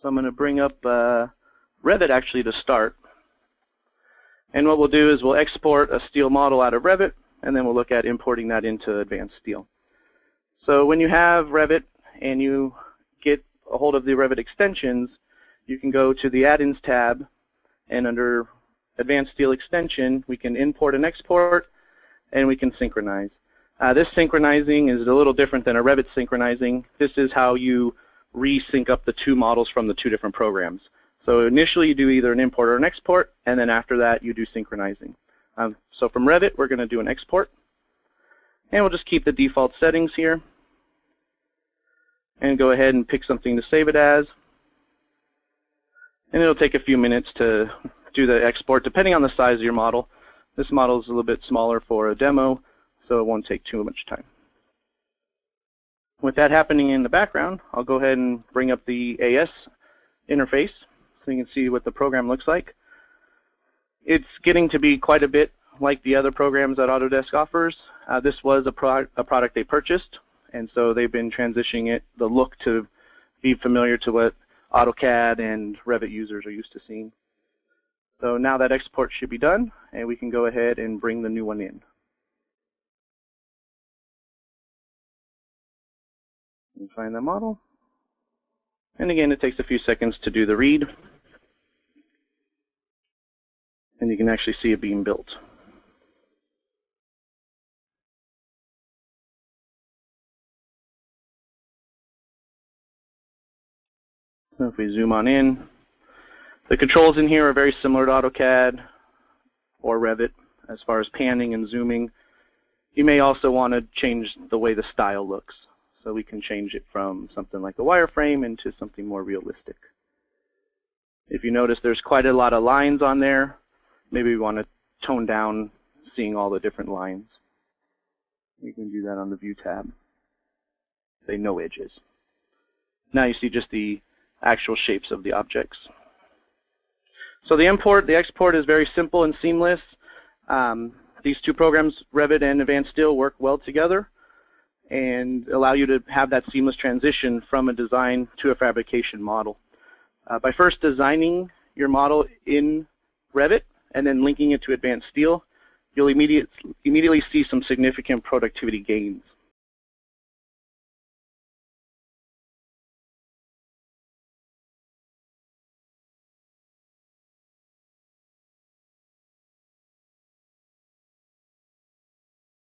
So I'm going to bring up Revit actually to start. And what we'll do is we'll export a steel model out of Revit, and then we'll look at importing that into Advanced Steel. So when you have Revit and you get a hold of the Revit extensions, you can go to the Add-ins tab, and under Advanced Steel extension, we can import and export, and we can synchronize. This synchronizing is a little different than a Revit synchronizing. This is how you resync up the two models from the two different programs. So initially you do either an import or an export, and then after that you do synchronizing. So from Revit we're going to do an export, and we'll just keep the default settings here, and go ahead and pick something to save it as. And it'll take a few minutes to do the export depending on the size of your model. This model is a little bit smaller for a demo, so it won't take too much time. With that happening in the background, I'll go ahead and bring up the AS interface so you can see what the program looks like. It's getting to be quite a bit like the other programs that Autodesk offers. This was a product they purchased, and so they've been transitioning the look to be familiar to what AutoCAD and Revit users are used to seeing. So now that export should be done, and we can go ahead and bring the new one in. And find the model. And again, it takes a few seconds to do the read. And you can actually see it being built. So if we zoom on in, the controls in here are very similar to AutoCAD or Revit as far as panning and zooming. You may also want to change the way the style looks. So we can change it from something like a wireframe into something more realistic. If you notice, there's quite a lot of lines on there. Maybe we want to tone down seeing all the different lines. You can do that on the View tab. Say no edges. Now you see just the actual shapes of the objects. So the export is very simple and seamless. These two programs, Revit and Advanced Steel, work well together and allow you to have that seamless transition from a design to a fabrication model. By first designing your model in Revit and then linking it to Advanced Steel, you'll immediately see some significant productivity gains.